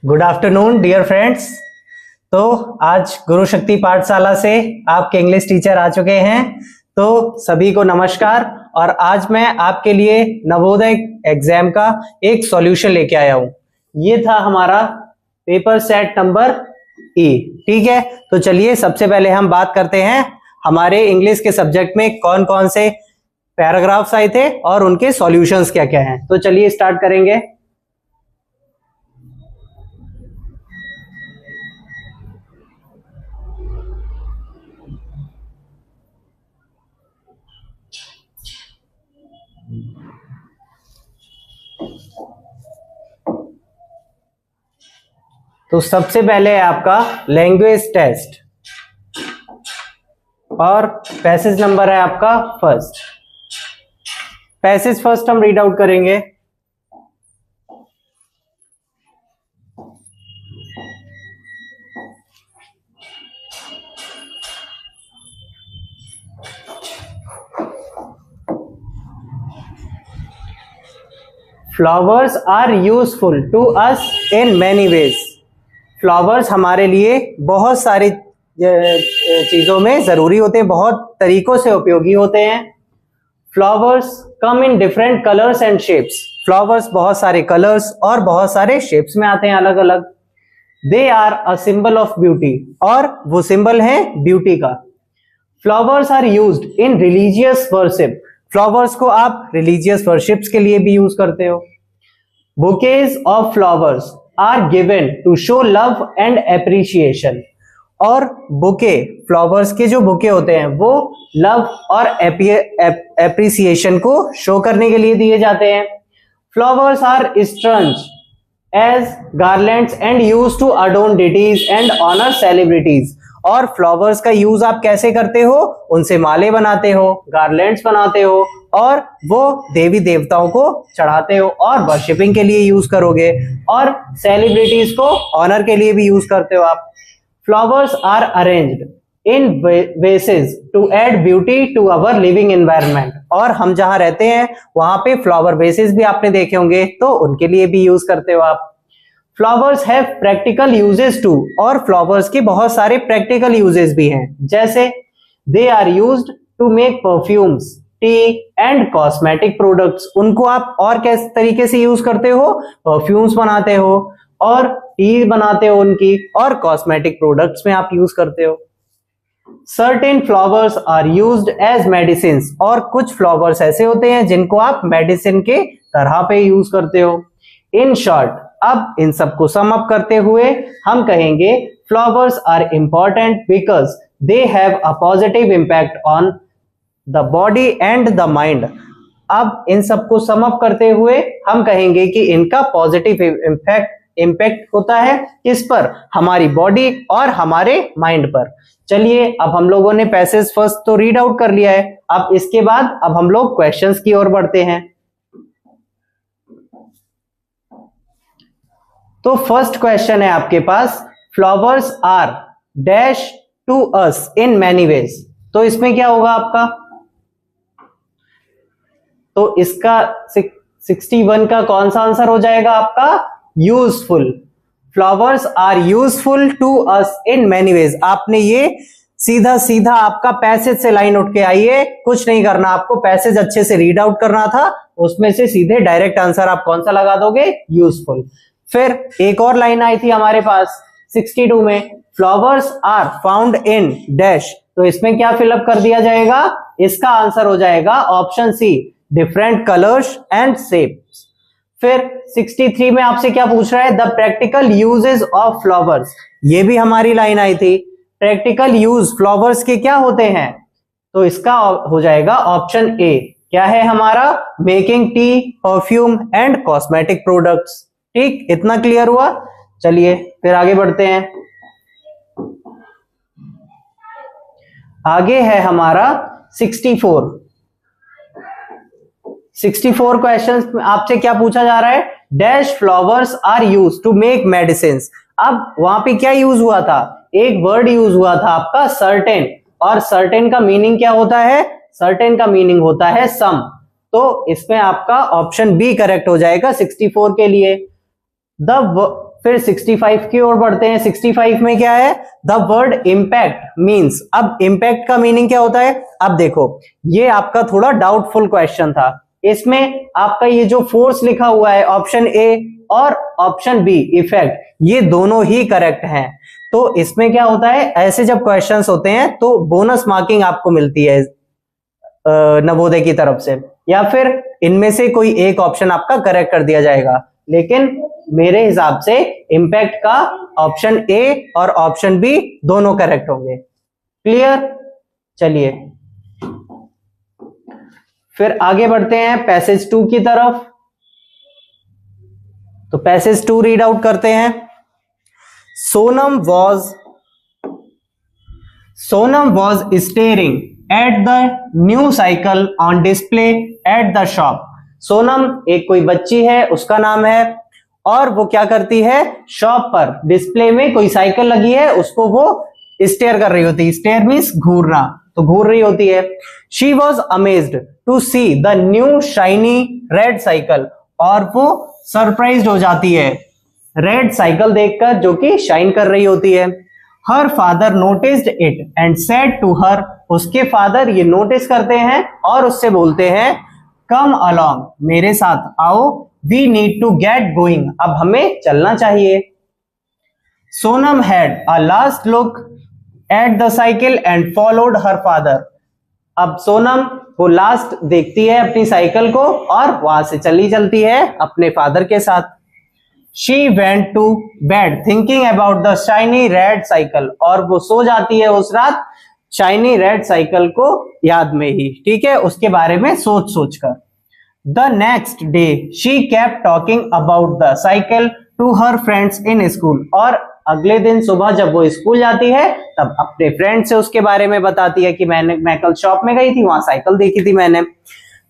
Good afternoon dear friends. तो आज गुरु शक्ति पाठशाला से आपके इंग्लिश टीचर आ चुके हैं। तो सभी को नमस्कार। और आज मैं आपके लिए नवोदय एग्जाम का एक सॉल्यूशन लेके आया हूँ। ये था हमारा पेपर सेट नंबर ई। ठीक है, तो चलिए सबसे पहले हम बात करते हैं हमारे इंग्लिश के सब्जेक्ट में कौन कौन से पैराग्राफ्स आए थे और उनके सॉल्यूशंस क्या क्या हैं। तो चलिए स्टार्ट करेंगे। तो सबसे पहले है आपका लैंग्वेज टेस्ट और पैसेज नंबर है आपका फर्स्ट। पैसेज फर्स्ट हम रीड आउट करेंगे। Flowers are useful to us in many ways. Flowers हमारे लिए बहुत सारी चीजों में जरूरी होते हैं, बहुत तरीकों से उपयोगी होते हैं। Flowers come in different colours and shapes. Flowers बहुत सारे कलर्स और बहुत सारे शेप्स में आते हैं अलग अलग। They are a symbol of beauty, और वो सिंबल है ब्यूटी का। Flowers are used in religious worship. Flowers को आप रिलीजियस वर्शिप्स के लिए भी यूज करते हो। Bouquets of flowers are given to show love and appreciation. और बुके, फ्लावर्स के जो बुके होते हैं वो लव और एप्रिसिएशन को शो करने के लिए दिए जाते हैं। Flowers are strung as garlands and used to adorn deities and honour celebrities. और फ्लावर्स का यूज आप कैसे करते हो? उनसे माले बनाते हो, गार्लैंड्स बनाते हो और वो देवी देवताओं को चढ़ाते हो और वर्शिपिंग के लिए यूज करोगे, और सेलिब्रिटीज को ऑनर के लिए भी यूज करते हो आप। Flowers are arranged in vases to add beauty to our living environment. और हम जहां रहते हैं वहां पे फ्लावर वेसेस भी आपने देखे होंगे, तो उनके लिए भी यूज करते हो आप। Flowers have practical uses too. और फ्लावर्स के बहुत सारे प्रैक्टिकल यूजेस भी हैं, जैसे they are used to make perfumes, tea and cosmetic products. उनको आप और किस तरीके से यूज करते हो? परफ्यूम्स बनाते हो और टी बनाते हो उनकी, और कॉस्मेटिक प्रोडक्ट्स में आप यूज करते हो। Certain flowers are used as medicine. और कुछ फ्लावर्स ऐसे होते हैं जिनको आप मेडिसिन के तरह पे यूज करते हो। इन शॉर्ट, अब इन सबको सम अप करते हुए हम कहेंगे flowers are important because they have a positive impact on the body and the mind. अब इन सबको सम अप करते हुए हम कहेंगे कि इनका पॉजिटिव इम्पैक्ट होता है किस पर? हमारी बॉडी और हमारे माइंड पर। चलिए, अब हम लोगों ने पैसेज फर्स्ट तो रीड आउट कर लिया है। अब इसके बाद अब हम लोग क्वेश्चंस की ओर बढ़ते हैं। तो फर्स्ट क्वेश्चन है आपके पास, flowers are dash to us in many ways. तो इसमें क्या होगा आपका? तो इसका 61 का कौन सा आंसर हो जाएगा आपका? Useful. Flowers are useful to us in many ways. आपने ये सीधा सीधा आपका पैसेज से लाइन उठ के आई है, कुछ नहीं करना आपको, पैसेज अच्छे से रीड आउट करना था, उसमें से सीधे डायरेक्ट आंसर आप कौन सा लगा दोगे? यूजफुल। फिर एक और लाइन आई थी हमारे पास 62 में, flowers are found in dash. तो इसमें क्या फिलअप कर दिया जाएगा? इसका आंसर हो जाएगा option C, different colours and shapes. फिर 63 में आपसे क्या पूछ रहा है? The practical uses of flowers. ये भी हमारी लाइन आई थी, प्रैक्टिकल यूज फ्लावर्स के क्या होते हैं? तो इसका हो जाएगा ऑप्शन ए, क्या है हमारा? Making tea, perfume and cosmetic products. ठीक, इतना क्लियर हुआ? चलिए फिर आगे बढ़ते हैं। आगे है हमारा 64। 64 क्वेश्चन आपसे क्या पूछा जा रहा है? Dash flowers are use to make medicine. अब वहां पे क्या यूज हुआ था? एक वर्ड यूज हुआ था आपका सर्टेन, और सर्टेन का मीनिंग क्या होता है? सर्टेन का मीनिंग होता है सम। तो इसमें आपका ऑप्शन बी करेक्ट हो जाएगा 64 के लिए। द फिर 65 की ओर बढ़ते हैं। 65 में क्या है? The word impact means. अब इम्पैक्ट का मीनिंग क्या होता है? अब देखो, ये आपका थोड़ा डाउटफुल क्वेश्चन था। इसमें आपका ये जो फोर्स लिखा हुआ है ऑप्शन ए और ऑप्शन बी इफेक्ट, ये दोनों ही करेक्ट हैं। तो इसमें क्या होता है, ऐसे जब क्वेश्चंस होते हैं तो बोनस मार्किंग आपको मिलती है नवोदय की तरफ से, या फिर इनमें से कोई एक ऑप्शन आपका करेक्ट कर दिया जाएगा। लेकिन मेरे हिसाब से इम्पैक्ट का ऑप्शन ए और ऑप्शन बी दोनों करेक्ट होंगे। क्लियर? चलिए फिर आगे बढ़ते हैं पैसेज 2 की तरफ। तो पैसेज 2 रीड आउट करते हैं। Sonam was staring at the new cycle on display at the shop। Sonam एक कोई बच्ची है, उसका नाम है, और वो क्या करती है, शॉप पर डिस्प्ले में कोई साइकिल लगी है, उसको वो स्टेयर कर रही होती है। स्टेयर मीन्स घूरना, तो घूर रही होती है। She was amazed to see the new shiny red cycle, और वो सरप्राइज्ड हो जाती है रेड साइकिल देखकर जो कि शाइन कर रही होती है। Her father noticed it and said to her, उसके फादर ये नोटिस करते हैं और उससे बोलते हैं कम अलोंग, मेरे साथ आओ, we need to get going, अब हमें चलना चाहिए। Sonam had a last look at the cycle and followed her father. अब सोनम वो लास्ट देखती है अपनी साइकिल को और वहां से चलती है अपने फादर के साथ। She went to bed thinking about the shiny red cycle, और वो सो जाती है उस रात शाइनी रेड साइकिल को याद में ही, ठीक है, उसके बारे में सोच कर। The next day she kept talking about the cycle to her friends in school, और अगले दिन सुबह जब वो स्कूल जाती है तब अपने फ्रेंड से उसके बारे में बताती है कि मैं कल शॉप में गई थी, वहां साइकिल देखी थी मैंने।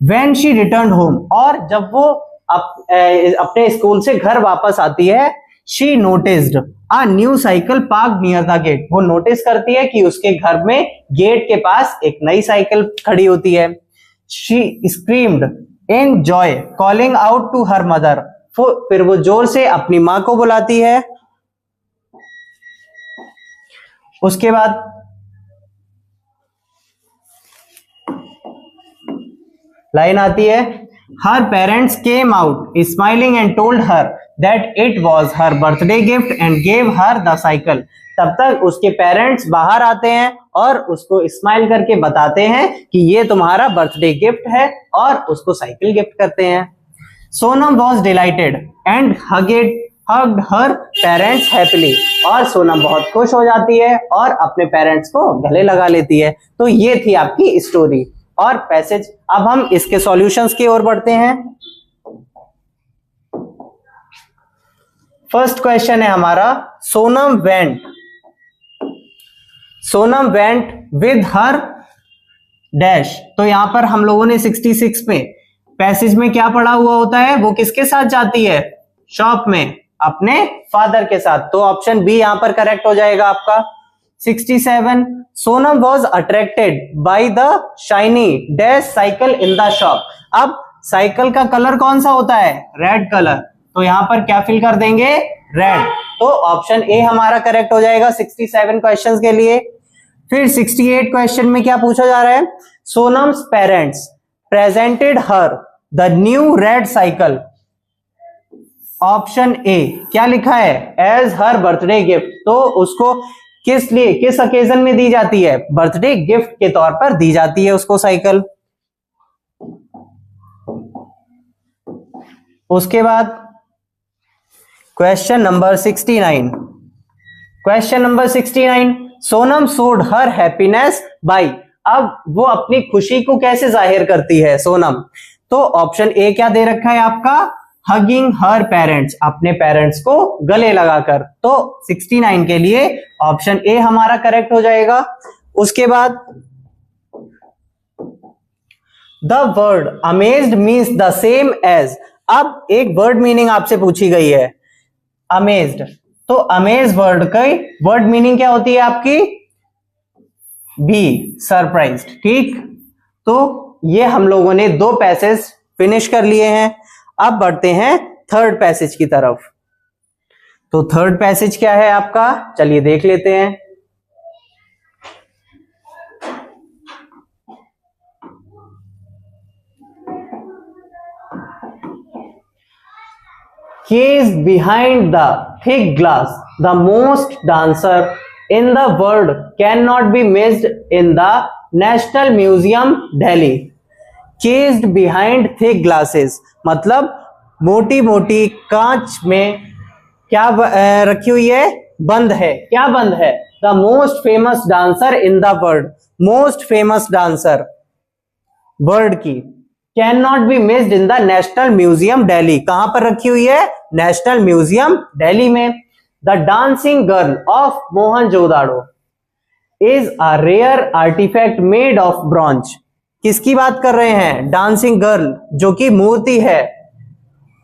When she returned home, और जब वो अपने स्कूल से घर वापस आती है, she noticed a new cycle parked near the gate, वो नोटिस करती है कि उसके घर में गेट के पास एक नई साइकिल खड़ी होती है। She screamed in joy calling out to her mother, फिर वो जोर से अपनी मां को बुलाती है। उसके बाद लाइन आती है, her parents came out smiling and told her that it was her birthday gift and gave her the cycle। तब तक उसके पेरेंट्स बाहर आते हैं और उसको स्माइल करके बताते हैं कि ये तुम्हारा बर्थडे गिफ्ट है, और उसको साइकिल गिफ्ट करते हैं। Sonam was delighted and hugged her parents happily, और सोनम बहुत खुश हो जाती है और अपने पेरेंट्स को गले लगा लेती है। तो ये थी आपकी स्टोरी और पैसेज। अब हम इसके सॉल्यूशंस की ओर बढ़ते हैं। फर्स्ट क्वेश्चन है हमारा, Sonam went with her dash. तो यहां पर हम लोगों ने 66 में पैसेज में क्या पढ़ा हुआ होता है, वो किसके साथ जाती है, शॉप में अपने फादर के साथ। तो ऑप्शन बी यहां पर करेक्ट हो जाएगा आपका। 67 Sonam was attracted by the shiny dash cycle in the shop. अब साइकिल का कलर कौन सा होता है, रेड कलर, तो यहां पर क्या फिल कर देंगे, रेड। तो ऑप्शन ए हमारा करेक्ट हो जाएगा 67 क्वेश्चंस के लिए। फिर 68 क्वेश्चन में क्या पूछा जा रहा है, Sonam's parents presented her the new red cycle. Option A क्या लिखा है, एज हर बर्थडे गिफ्ट। तो उसको किस लिए, किस ओकेजन में दी जाती है, बर्थडे गिफ्ट के तौर पर दी जाती है उसको साइकिल। उसके बाद question number 69। Question number 69, Sonam showed her happiness bye. अब वो अपनी खुशी को कैसे जाहिर करती है सोनम, तो ऑप्शन ए क्या दे रखा है आपका, हगिंग हर पेरेंट्स, अपने पेरेंट्स को गले लगाकर। तो 69 के लिए ऑप्शन ए हमारा करेक्ट हो जाएगा। उसके बाद the word amazed means the same as. अब एक वर्ड मीनिंग आपसे पूछी गई है अमेज्ड, तो अमेज वर्ड का वर्ड मीनिंग क्या होती है आपकी, बी सरप्राइज्ड, ठीक। तो ये हम लोगों ने 2 पैसेज फिनिश कर लिए हैं। अब बढ़ते हैं थर्ड पैसेज की तरफ। तो थर्ड पैसेज क्या है आपका, चलिए देख लेते हैं। Case behind the thick glass, the most dancer in the world cannot be missed in the National Museum, Delhi. Cased behind thick glasses मतलब मोटी मोटी कांच में क्या रखी हुई है, बंद है। क्या बंद है? The most famous dancer in the world, most famous dancer world की, can not be missed in the national museum Delhi. कहां पर रखी हुई है? नेशनल म्यूजियम दिल्ली में। The dancing girl of Mohenjodaro is a rare artefact made of bronze. किसकी बात कर रहे हैं? डांसिंग गर्ल, जो कि मूर्ति है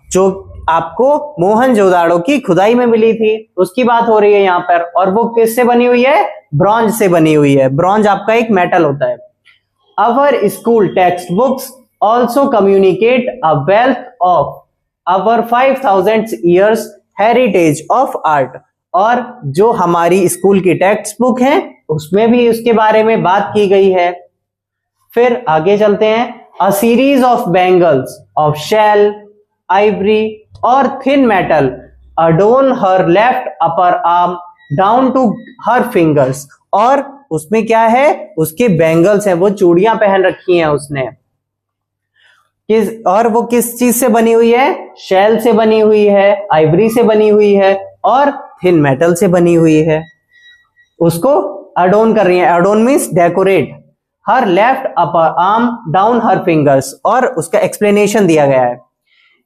जो आपको मोहनजोदाड़ो की खुदाई में मिली थी, उसकी बात हो रही है यहाँ पर। और वो किससे बनी हुई है? ब्रॉन्ज से बनी हुई है। ब्रॉन्ज आपका एक मेटल होता है। अवर school text books also communicate a wealth of our 5000 years heritage of art. और जो हमारी स्कूल की टेक्स्ट बुक है उसमें भी उसके बारे में बात की गई है। फिर आगे चलते हैं। A series of bangles of shell, ivory और thin metal adorn her left upper arm down to her fingers. और उसमें क्या है? उसके बैंगल्स हैं, वो चूड़ियां पहन रखी हैं उसने। और वो किस चीज से बनी हुई है? शेल से बनी हुई है, आइवरी से बनी हुई है और थिन मेटल से बनी हुई है। उसको अडोन कर रही है। Adorn means decorate. Her left upper arm down her fingers, और उसका एक्सप्लेनेशन दिया गया है।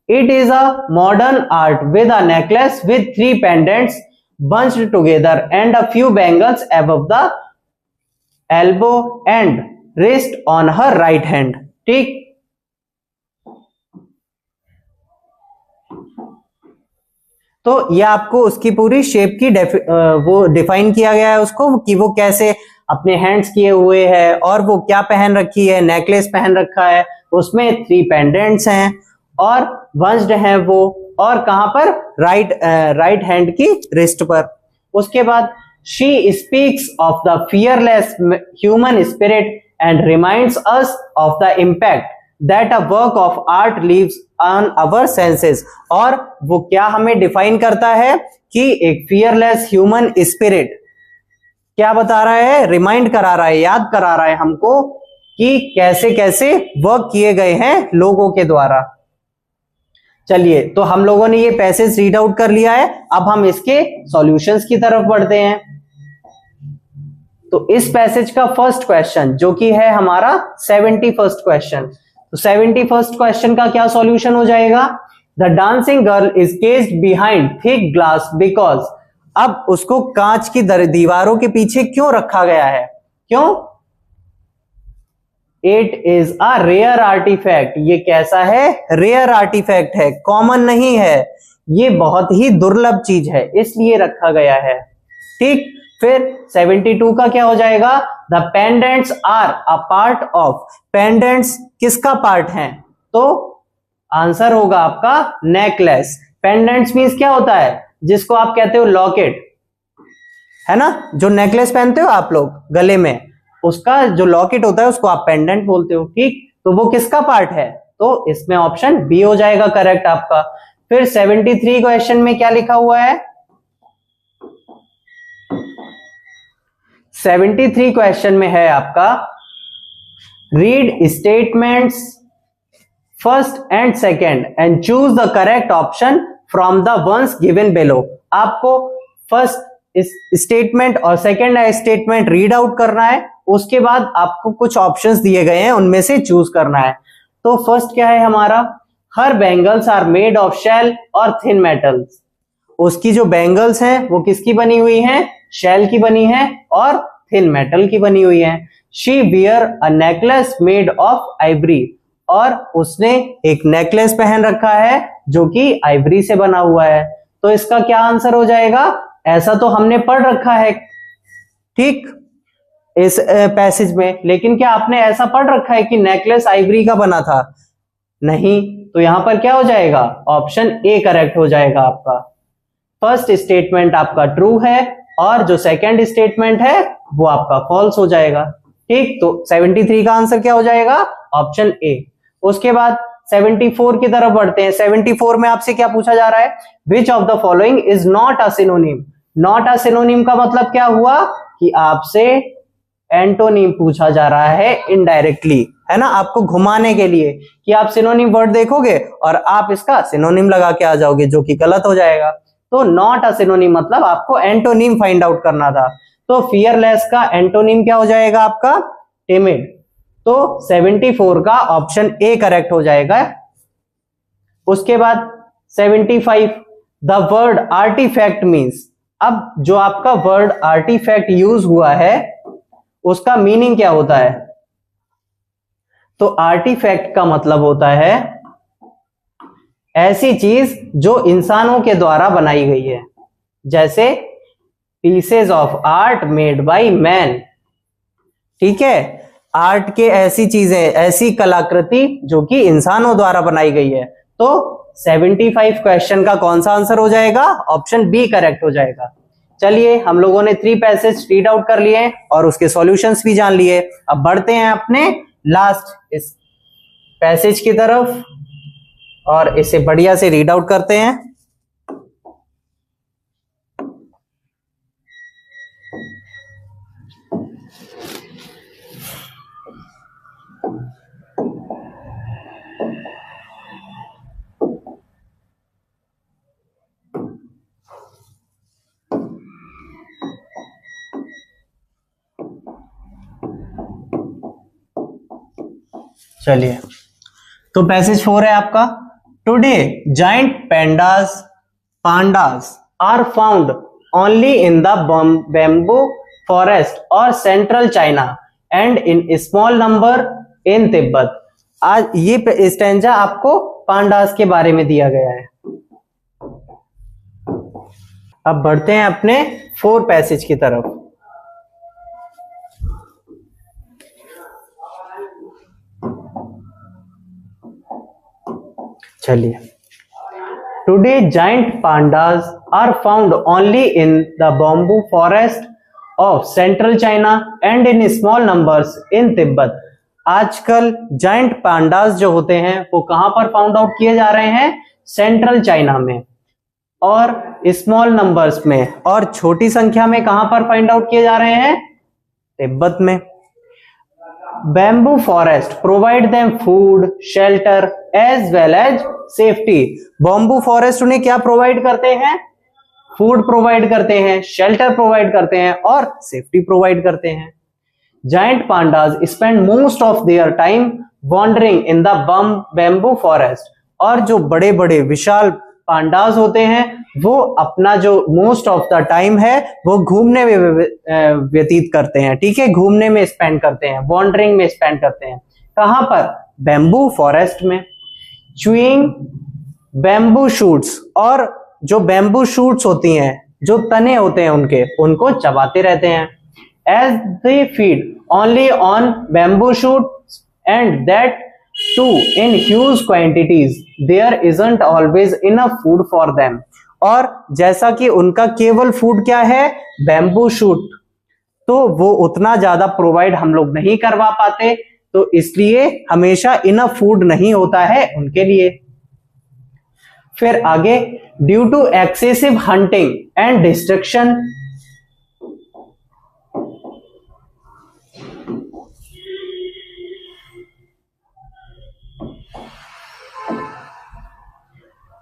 It is a modern art with a necklace with 3 pendants bunched together and a few bangles above the elbow and wrist on her right hand. ठीक, तो ये आपको उसकी पूरी शेप की वो डिफाइन किया गया है उसको, कि वो कैसे अपने हैंड्स किए हुए है और वो क्या पहन रखी है। नेकलेस पहन रखा है, उसमें 3 पेंडेंट्स हैं और बंच्ड हैं वो, और कहां पर? राइट हैंड की रिस्ट पर। उसके बाद she speaks of the fearless human spirit and reminds us of the impact that a work of art leaves on our senses. और वो क्या हमें डिफाइन करता है? कि एक फियरलेस ह्यूमन स्पिरिट क्या बता रहा है? रिमाइंड करा रहा है, याद करा रहा है हमको कि कैसे कैसे वर्क किए गए हैं लोगों के द्वारा। चलिए, तो हम लोगों ने ये पैसेज रीड आउट कर लिया है। अब हम इसके सॉल्यूशंस की तरफ बढ़ते हैं। तो इस पैसेज का फर्स्ट क्वेश्चन जो कि है हमारा 71st क्वेश्चन, तो 71st क्वेश्चन का क्या सॉल्यूशन हो जाएगा? The dancing girl is केस्ड behind thick glass because. अब उसको कांच की दीवारों के पीछे क्यों रखा गया है? क्यों? It is a rare artifact. ये कैसा है? रेयर आर्टिफैक्ट है, कॉमन नहीं है, ये बहुत ही दुर्लभ चीज है, इसलिए रखा गया है। ठीक, फिर 72 का क्या हो जाएगा? The pendants are a part of. Pendants किसका पार्ट है? तो आंसर होगा आपका नेकलेस। पेंडेंट्स मींस क्या होता है? जिसको आप कहते हो लॉकेट, है ना, जो नेकलेस पहनते हो आप लोग गले में, उसका जो लॉकेट होता है उसको आप पेंडेंट बोलते हो। ठीक, तो वो किसका पार्ट है? तो इसमें ऑप्शन बी हो जाएगा करेक्ट आपका। फिर 73 क्वेश्चन में क्या लिखा हुआ है? 73 क्वेश्चन में है आपका read statements first and second and choose the correct option from the ones given below. आपको फर्स्ट स्टेटमेंट और सेकेंड स्टेटमेंट रीड आउट करना है, उसके बाद आपको कुछ ऑप्शंस दिए गए हैं, उनमें से चूज करना है। तो फर्स्ट क्या है हमारा? Her bangles are made of shell और थिन मेटल्स। उसकी जो बैंगल्स हैं वो किसकी बनी हुई हैं? शेल की बनी है और थिन मेटल की बनी हुई है। She wear a necklace made of Ivory. और उसने एक नेकलेस पहन रखा है जो कि आइवरी से बना हुआ है। तो इसका क्या आंसर हो जाएगा? ऐसा तो हमने पढ़ रखा है ठीक इस पैसेज में, लेकिन क्या आपने ऐसा पढ़ रखा है कि नेकलेस आइवरी का बना था? नहीं। तो यहां पर क्या हो जाएगा? ऑप्शन ए करेक्ट हो जाएगा आपका। फर्स्ट स्टेटमेंट आपका ट्रू है और जो सेकंड स्टेटमेंट है वो आपका फॉल्स हो जाएगा। ठीक, तो 73 का आंसर क्या हो जाएगा? Option A. उसके बाद 74 की तरफ बढ़ते हैं। 74 में आपसे क्या पूछा जा रहा है? Which of the following is not a synonym. Not a synonym का मतलब क्या हुआ कि आपसे एंटोनिम पूछा जा रहा है इनडायरेक्टली, है ना, आपको घुमाने के लिए कि आप सिनोनिम वर्ड देखोगे और आप इसका सिनोनिम लगा के आ जाओगे, जो कि गलत हो जाएगा। तो नॉट अ सिनोनिम मतलब आपको एंटोनिम फाइंड आउट करना था। तो फियरलेस का एंटोनिम क्या हो जाएगा आपका? टिमिड। तो 74 का ऑप्शन ए करेक्ट हो जाएगा। उसके बाद 75, द वर्ड आर्टिफैक्ट मीन्स। अब जो आपका वर्ड आर्टिफैक्ट यूज हुआ है उसका मीनिंग क्या होता है? तो आर्टिफैक्ट का मतलब होता है ऐसी चीज जो इंसानों के द्वारा बनाई गई है, जैसे pieces of art made by man. ठीक है, आर्ट के ऐसी चीजें, ऐसी कलाकृति जो कि इंसानों द्वारा बनाई गई है। तो 75 क्वेश्चन का कौन सा आंसर हो जाएगा? ऑप्शन बी करेक्ट हो जाएगा। चलिए, हम लोगों ने 3 पैसेज रीड आउट कर लिए और उसके सॉल्यूशंस भी जान लिए। अब बढ़ते हैं अपने लास्ट इस पैसेज की तरफ और इसे बढ़िया से रीड आउट करते हैं। चलिए, तो पैसेज 4 है आपका। Today giant pandas are found only in the bamboo forest और central China and in small number in Tibet. आज ये स्टेंजा आपको पांडास के बारे में दिया गया है। अब बढ़ते हैं अपने 4 पैसेज की तरफ। चलिए, today giant pandas are found only in the bamboo forest of central China and in small numbers in Tibet. आजकल जाइंट पांडास जो होते हैं वो कहां पर फाउंड आउट किए जा रहे हैं? सेंट्रल चाइना में, और स्मॉल नंबर्स में और छोटी संख्या में कहां पर फाइंड आउट किए जा रहे हैं? तिब्बत में। Bamboo forest provide them food shelter as well as safety. Bamboo forest उन्हें क्या प्रोवाइड करते हैं? फूड प्रोवाइड करते हैं, शेल्टर प्रोवाइड करते हैं और सेफ्टी प्रोवाइड करते हैं। Giant pandas spend most of their time wandering in the bamboo forest. और जो बड़े बड़े विशाल पांडास होते हैं वो अपना जो मोस्ट ऑफ द टाइम है वो घूमने में व्यतीत करते हैं। ठीक है, घूमने में स्पेंड करते हैं, वॉन्डरिंग में स्पेंड करते हैं। कहां पर? बैम्बू फॉरेस्ट में। च्यूइंग बैम्बू शूट्स, और जो बैम्बू शूट्स होती हैं, जो तने होते हैं उनके, उनको चबाते रहते हैं। As they feed only on bamboo shoots and that too in huge quantities there isn't always enough food for them. और जैसा कि उनका केवल फूड क्या है? बैम्बू शूट, तो वो उतना ज्यादा प्रोवाइड हम लोग नहीं करवा पाते, तो इसलिए हमेशा इनफ फूड नहीं होता है उनके लिए। फिर आगे, due to excessive hunting and destruction,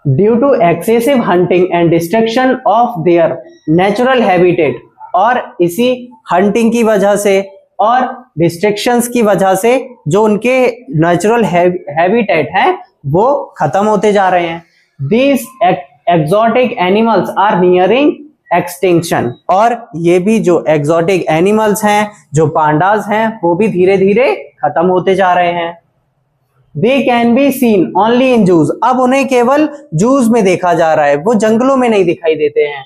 due to excessive hunting and destruction of their natural habitat, और इसी हंटिंग की वजह से और डिस्ट्रक्शंस की वजह से जो उनके नेचुरल हैबिटेट हैं वो खत्म होते जा रहे हैं। These exotic animals are nearing extinction, और ये भी जो एक्सोटिक एनिमल्स हैं, जो पांडास हैं, वो भी धीरे धीरे खत्म होते जा रहे हैं। They can be seen only in zoos, अब उन्हें केवल जूस में देखा जा रहा है, वो जंगलों में नहीं दिखाई देते हैं।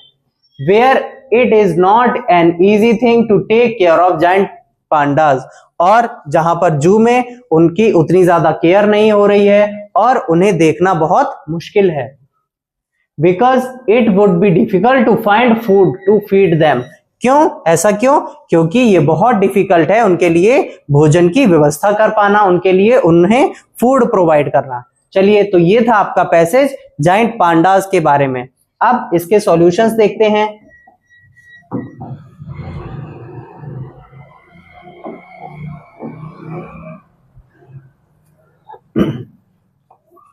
Where it is not an easy thing to take care of giant pandas, और जहां पर जू में उनकी उतनी ज्यादा केयर नहीं हो रही है और उन्हें देखना बहुत मुश्किल है। Because it would be difficult to find food to feed them. क्यों, ऐसा क्यों? क्योंकि ये बहुत डिफिकल्ट है उनके लिए भोजन की व्यवस्था कर पाना, उनके लिए उन्हें फूड प्रोवाइड करना। चलिए, तो ये था आपका पैसेज जायंट पांडास के बारे में। अब इसके सॉल्यूशंस देखते हैं।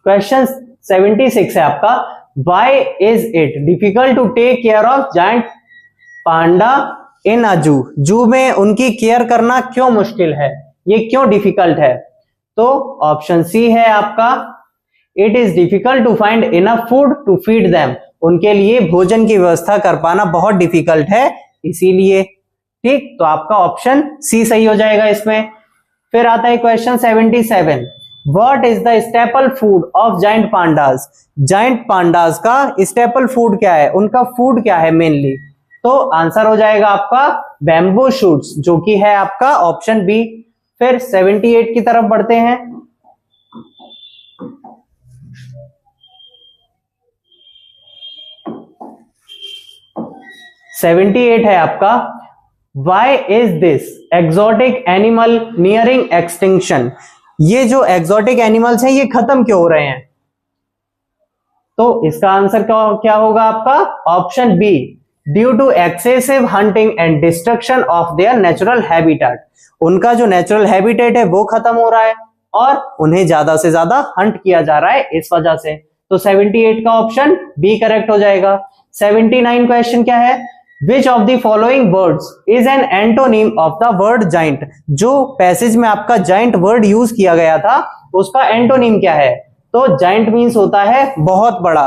क्वेश्चन 76 है आपका, why is it difficult to take care of giant panda in a zoo? Zoo में उनकी केयर करना क्यों मुश्किल है, ये क्यों डिफिकल्ट है? तो ऑप्शन सी है आपका, it is difficult to find enough food to feed them. उनके लिए भोजन की व्यवस्था कर पाना बहुत डिफिकल्ट है, इसीलिए। ठीक, तो आपका ऑप्शन सी सही हो जाएगा इसमें। फिर आता है question 77, what is the staple food of giant pandas? Giant pandas का स्टेपल फूड क्या है, उनका फूड क्या है मेनली? तो आंसर हो जाएगा आपका बैम्बू शूट्स, जो कि है आपका ऑप्शन बी। फिर 78 की तरफ बढ़ते हैं। सेवेंटी एट है आपका, why is this exotic animal nearing extinction? ये जो एक्सोटिक एनिमल्स हैं ये खत्म क्यों हो रहे हैं? तो इसका आंसर क्या होगा आपका? Option B, due to excessive hunting and destruction of their natural habitat. उनका जो नेचुरल हैबिटेट है वो खत्म हो रहा है और उन्हें ज्यादा से ज्यादा हंट किया जा रहा है इस वजह से। तो 78 का ऑप्शन बी करेक्ट हो जाएगा। 79 क्वेश्चन क्या है, Which of the following words is an antonym of the word giant? जो पैसेज में आपका giant वर्ड यूज किया गया था उसका एंटोनिम क्या है? तो giant मीन्स होता है बहुत बड़ा,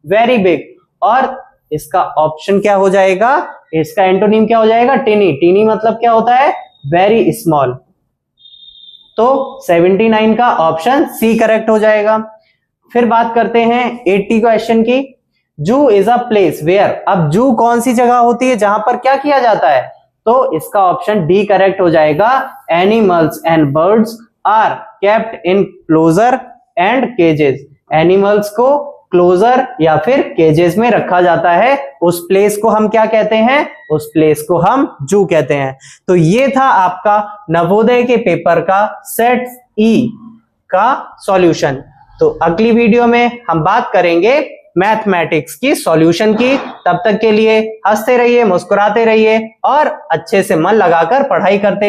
वेरी बिग, और इसका ऑप्शन क्या हो जाएगा? इसका एंटोनिम क्या हो जाएगा? टिनी। टिनी मतलब क्या होता है? Very small. तो 79 का ऑप्शन सी करेक्ट हो जाएगा। फिर बात करते हैं 80 क्वेश्चन की, जू इज अ प्लेस वेयर। अब जू कौन सी जगह होती है जहां पर क्या किया जाता है? तो इसका ऑप्शन डी करेक्ट हो जाएगा, animals and birds are kept in closure and cages. Animals को क्लोजर या फिर केजेस में रखा जाता है, उस प्लेस को हम क्या कहते हैं? उस प्लेस को हम जू कहते हैं। तो ये था आपका नवोदय के पेपर का सेट ई का सॉल्यूशन। तो अगली वीडियो में हम बात करेंगे मैथमेटिक्स की सॉल्यूशन की। तब तक के लिए हंसते रहिए, मुस्कुराते रहिए और अच्छे से मन लगाकर पढ़ाई करते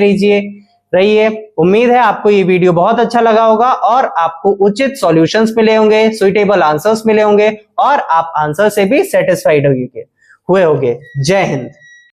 रहिए। उम्मीद है आपको ये वीडियो बहुत अच्छा लगा होगा और आपको उचित सॉल्यूशंस मिले होंगे, सुइटेबल आंसर्स मिले होंगे और आप आंसर से भी सेटिस्फाइड हुए होंगे। जय हिंद।